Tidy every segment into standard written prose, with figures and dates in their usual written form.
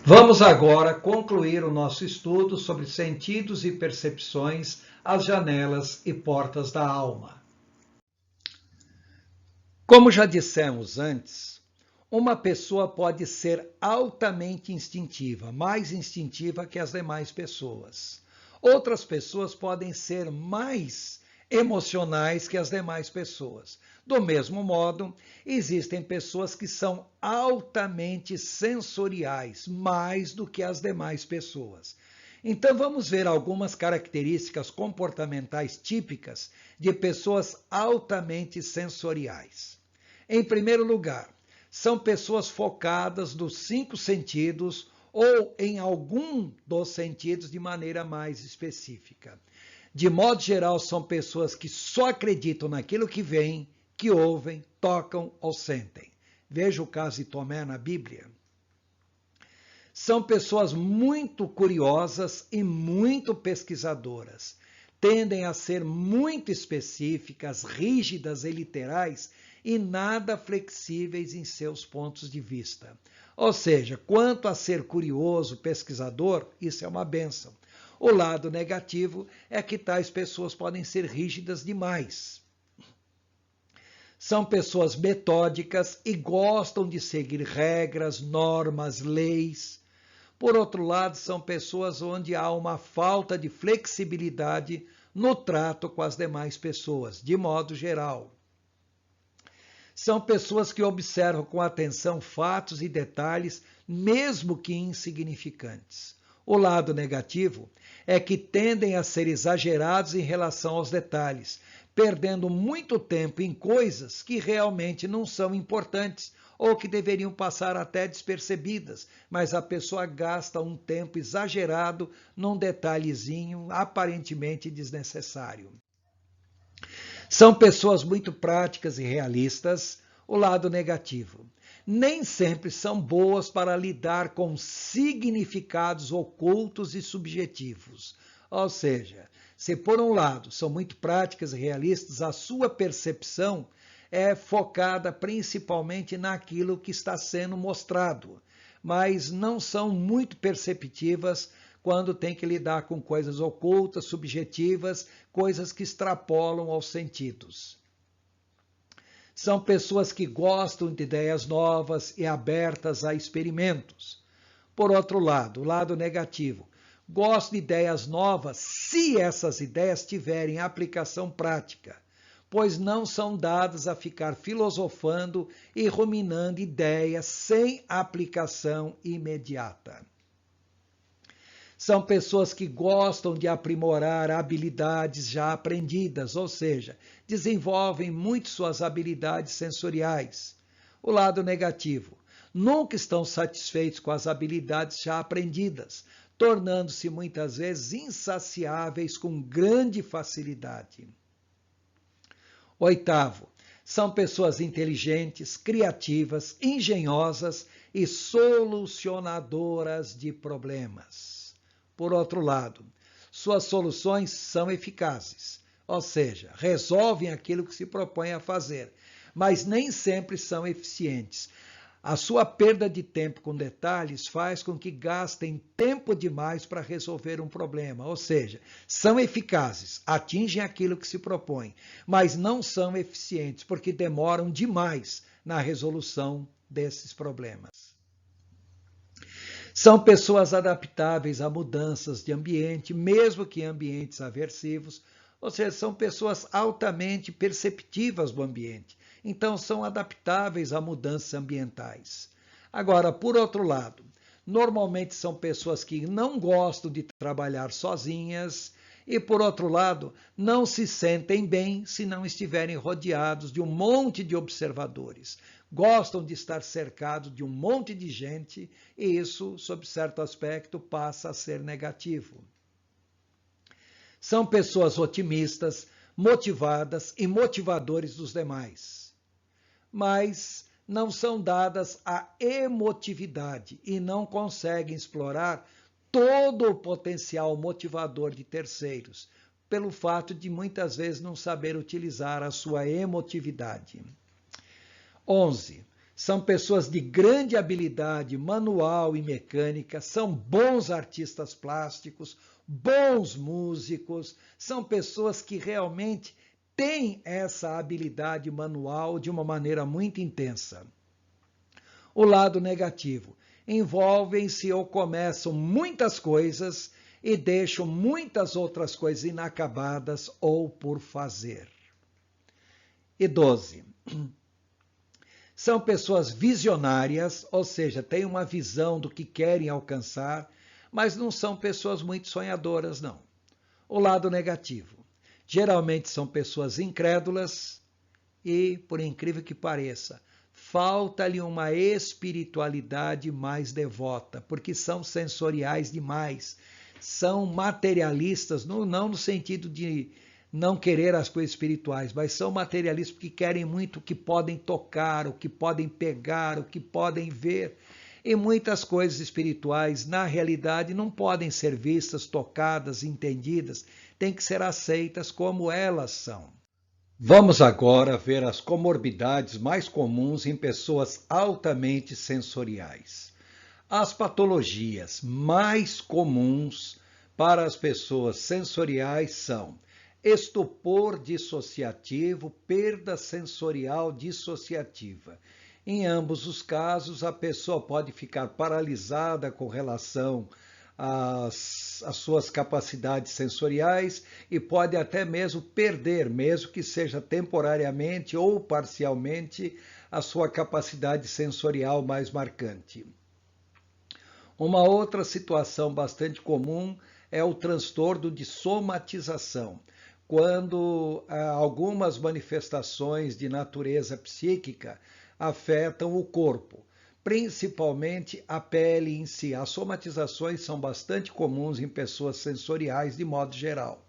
Vamos agora concluir o nosso estudo sobre sentidos e percepções, as janelas e portas da alma. Como já dissemos antes, uma pessoa pode ser altamente instintiva, mais instintiva que as demais pessoas. Outras pessoas podem ser mais emocionais que as demais pessoas. Do mesmo modo, existem pessoas que são altamente sensoriais, mais do que as demais pessoas. Então, vamos ver algumas características comportamentais típicas de pessoas altamente sensoriais. Em primeiro lugar, são pessoas focadas nos 5 sentidos ou em algum dos sentidos de maneira mais específica. De modo geral, são pessoas que só acreditam naquilo que veem, que ouvem, tocam ou sentem. Veja o caso de Tomé na Bíblia. São pessoas muito curiosas e muito pesquisadoras. Tendem a ser muito específicas, rígidas e literais e nada flexíveis em seus pontos de vista. Ou seja, quanto a ser curioso, pesquisador, isso é uma bênção. O lado negativo é que tais pessoas podem ser rígidas demais. São pessoas metódicas e gostam de seguir regras, normas, leis. Por outro lado, são pessoas onde há uma falta de flexibilidade no trato com as demais pessoas, de modo geral. São pessoas que observam com atenção fatos e detalhes, mesmo que insignificantes. O lado negativo é que tendem a ser exagerados em relação aos detalhes, perdendo muito tempo em coisas que realmente não são importantes ou que deveriam passar até despercebidas, mas a pessoa gasta um tempo exagerado num detalhezinho aparentemente desnecessário. São pessoas muito práticas e realistas, o lado negativo. Nem sempre são boas para lidar com significados ocultos e subjetivos. Ou seja, se por um lado são muito práticas e realistas, a sua percepção é focada principalmente naquilo que está sendo mostrado, mas não são muito perceptivas quando tem que lidar com coisas ocultas, subjetivas, coisas que extrapolam aos sentidos. São pessoas que gostam de ideias novas e abertas a experimentos. Por outro lado, o lado negativo, gostam de ideias novas se essas ideias tiverem aplicação prática, pois não são dadas a ficar filosofando e ruminando ideias sem aplicação imediata. São pessoas que gostam de aprimorar habilidades já aprendidas, ou seja, desenvolvem muito suas habilidades sensoriais. O lado negativo, nunca estão satisfeitos com as habilidades já aprendidas, tornando-se muitas vezes insaciáveis com grande facilidade. Oitavo, são pessoas inteligentes, criativas, engenhosas e solucionadoras de problemas. Por outro lado, suas soluções são eficazes, ou seja, resolvem aquilo que se propõe a fazer, mas nem sempre são eficientes. A sua perda de tempo com detalhes faz com que gastem tempo demais para resolver um problema, ou seja, são eficazes, atingem aquilo que se propõe, mas não são eficientes porque demoram demais na resolução desses problemas. São pessoas adaptáveis a mudanças de ambiente, mesmo que em ambientes aversivos, ou seja, são pessoas altamente perceptivas do ambiente, então são adaptáveis a mudanças ambientais. Agora, por outro lado, normalmente são pessoas que não gostam de trabalhar sozinhas e, por outro lado, não se sentem bem se não estiverem rodeados de um monte de observadores. Gostam de estar cercados de um monte de gente e isso, sob certo aspecto, passa a ser negativo. São pessoas otimistas, motivadas e motivadores dos demais, mas não são dadas à emotividade e não conseguem explorar todo o potencial motivador de terceiros, pelo fato de muitas vezes não saber utilizar a sua emotividade. 11. São pessoas de grande habilidade manual e mecânica, são bons artistas plásticos, bons músicos, são pessoas que realmente têm essa habilidade manual de uma maneira muito intensa. O lado negativo: envolvem-se ou começam muitas coisas e deixam muitas outras coisas inacabadas ou por fazer. E 12. São pessoas visionárias, ou seja, têm uma visão do que querem alcançar, mas não são pessoas muito sonhadoras, não. O lado negativo: geralmente são pessoas incrédulas e, por incrível que pareça, falta-lhe uma espiritualidade mais devota, porque são sensoriais demais, são materialistas, não no sentido de não querer as coisas espirituais, mas são materialistas porque querem muito o que podem tocar, o que podem pegar, o que podem ver. E muitas coisas espirituais, na realidade, não podem ser vistas, tocadas, entendidas, têm que ser aceitas como elas são. Vamos agora ver as comorbidades mais comuns em pessoas altamente sensoriais. As patologias mais comuns para as pessoas sensoriais são estupor dissociativo, perda sensorial dissociativa. Em ambos os casos, a pessoa pode ficar paralisada com relação às suas capacidades sensoriais e pode até mesmo perder, mesmo que seja temporariamente ou parcialmente, a sua capacidade sensorial mais marcante. Uma outra situação bastante comum é o transtorno de somatização, quando algumas manifestações de natureza psíquica afetam o corpo, principalmente a pele em si. As somatizações são bastante comuns em pessoas sensoriais de modo geral.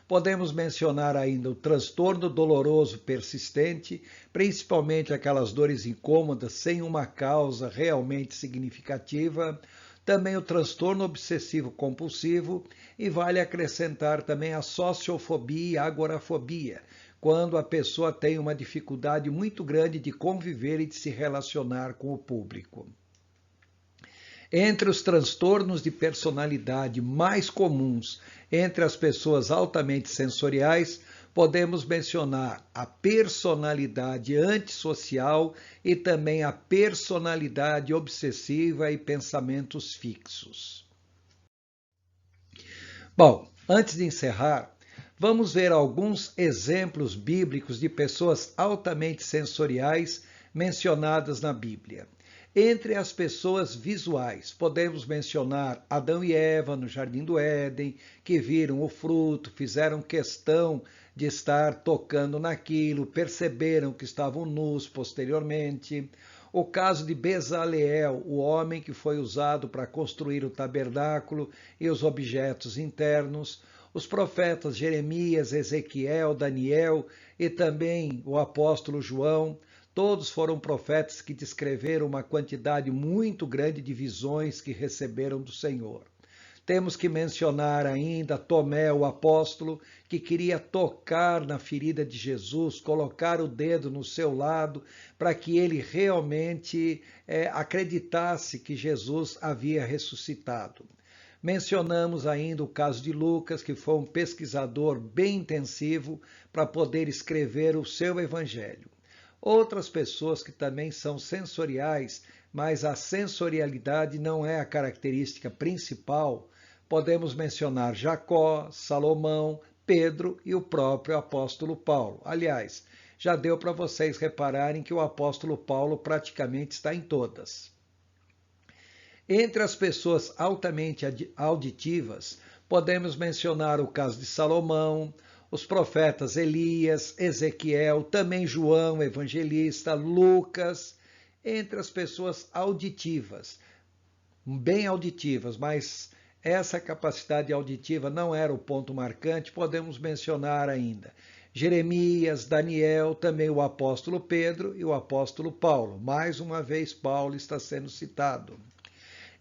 Podemos mencionar ainda o transtorno doloroso persistente, principalmente aquelas dores incômodas sem uma causa realmente significativa, também o transtorno obsessivo compulsivo e vale acrescentar também a sociofobia e a agorafobia, quando a pessoa tem uma dificuldade muito grande de conviver e de se relacionar com o público. Entre os transtornos de personalidade mais comuns entre as pessoas altamente sensoriais, podemos mencionar a personalidade antissocial e também a personalidade obsessiva e pensamentos fixos. Bom, antes de encerrar, vamos ver alguns exemplos bíblicos de pessoas altamente sensoriais mencionadas na Bíblia. Entre as pessoas visuais, podemos mencionar Adão e Eva no Jardim do Éden, que viram o fruto, fizeram questão de estar tocando naquilo, perceberam que estavam nus posteriormente. O caso de Bezaleel, o homem que foi usado para construir o tabernáculo e os objetos internos. Os profetas Jeremias, Ezequiel, Daniel e também o apóstolo João. Todos foram profetas que descreveram uma quantidade muito grande de visões que receberam do Senhor. Temos que mencionar ainda Tomé, o apóstolo, que queria tocar na ferida de Jesus, colocar o dedo no seu lado, para que ele realmente acreditasse que Jesus havia ressuscitado. Mencionamos ainda o caso de Lucas, que foi um pesquisador bem intensivo para poder escrever o seu evangelho. Outras pessoas que também são sensoriais, mas a sensorialidade não é a característica principal, podemos mencionar Jacó, Salomão, Pedro e o próprio apóstolo Paulo. Aliás, já deu para vocês repararem que o apóstolo Paulo praticamente está em todas. Entre as pessoas altamente auditivas, podemos mencionar o caso de Salomão, os profetas Elias, Ezequiel, também João, evangelista, Lucas, entre as pessoas auditivas, bem auditivas, mas essa capacidade auditiva não era o ponto marcante, podemos mencionar ainda Jeremias, Daniel, também o apóstolo Pedro e o apóstolo Paulo. Mais uma vez, Paulo está sendo citado.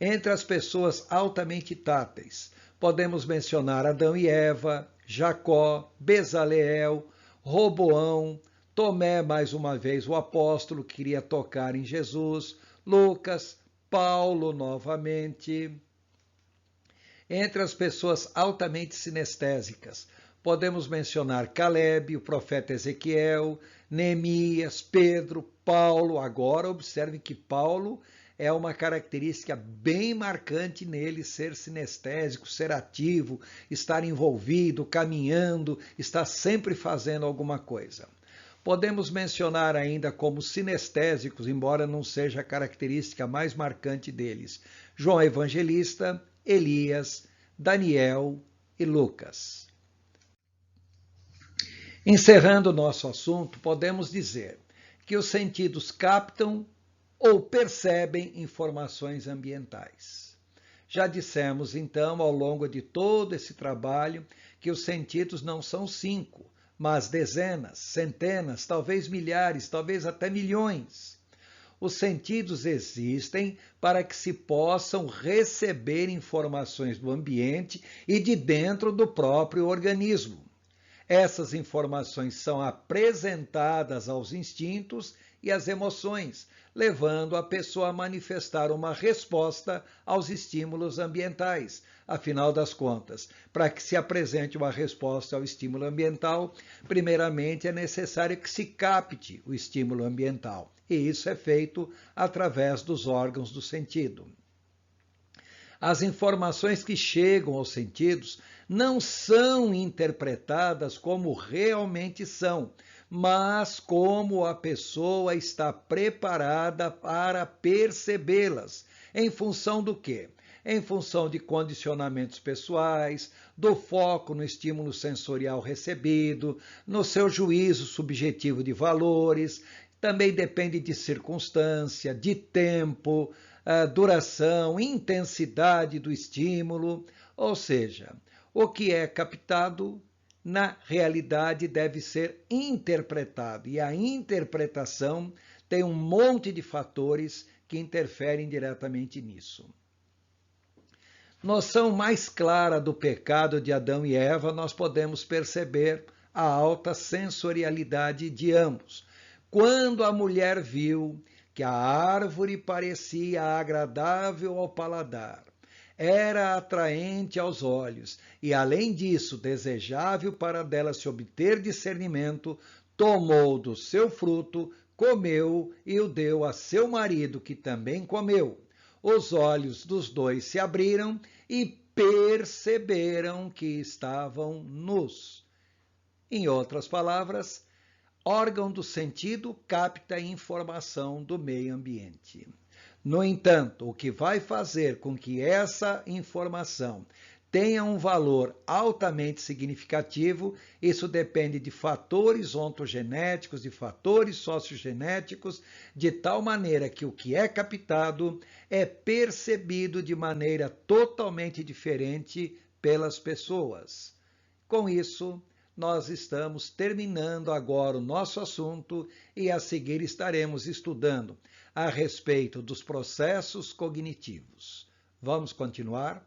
Entre as pessoas altamente táteis, podemos mencionar Adão e Eva, Jacó, Bezaleel, Roboão, Tomé, mais uma vez, o apóstolo, queria tocar em Jesus. Lucas, Paulo, novamente. Entre as pessoas altamente sinestésicas, podemos mencionar Caleb, o profeta Ezequiel, Neemias, Pedro, Paulo. Agora, observe que Paulo é uma característica bem marcante nele, ser sinestésico, ser ativo, estar envolvido, caminhando, estar sempre fazendo alguma coisa. Podemos mencionar ainda como sinestésicos, embora não seja a característica mais marcante deles, João Evangelista, Elias, Daniel e Lucas. Encerrando o nosso assunto, podemos dizer que os sentidos captam ou percebem informações ambientais. Já dissemos, então, ao longo de todo esse trabalho, que os sentidos não são 5, mas dezenas, centenas, talvez milhares, talvez até milhões. Os sentidos existem para que se possam receber informações do ambiente e de dentro do próprio organismo. Essas informações são apresentadas aos instintos e às emoções, levando a pessoa a manifestar uma resposta aos estímulos ambientais. Afinal das contas, para que se apresente uma resposta ao estímulo ambiental, primeiramente é necessário que se capte o estímulo ambiental. E isso é feito através dos órgãos do sentido. As informações que chegam aos sentidos não são interpretadas como realmente são, mas como a pessoa está preparada para percebê-las. Em função do quê? Em função de condicionamentos pessoais, do foco no estímulo sensorial recebido, no seu juízo subjetivo de valores. Também depende de circunstância, de tempo, duração, intensidade do estímulo, ou seja, o que é captado na realidade deve ser interpretado, e a interpretação tem um monte de fatores que interferem diretamente nisso. Noção mais clara do pecado de Adão e Eva, nós podemos perceber a alta sensorialidade de ambos. Quando a mulher viu que a árvore parecia agradável ao paladar, era atraente aos olhos e, além disso, desejável para dela se obter discernimento, tomou do seu fruto, comeu e o deu a seu marido, que também comeu. Os olhos dos dois se abriram e perceberam que estavam nus. Em outras palavras, órgão do sentido capta a informação do meio ambiente. No entanto, o que vai fazer com que essa informação tenha um valor altamente significativo, isso depende de fatores ontogenéticos, de fatores sociogenéticos, de tal maneira que o que é captado é percebido de maneira totalmente diferente pelas pessoas. Com isso, nós estamos terminando agora o nosso assunto e a seguir estaremos estudando a respeito dos processos cognitivos. Vamos continuar?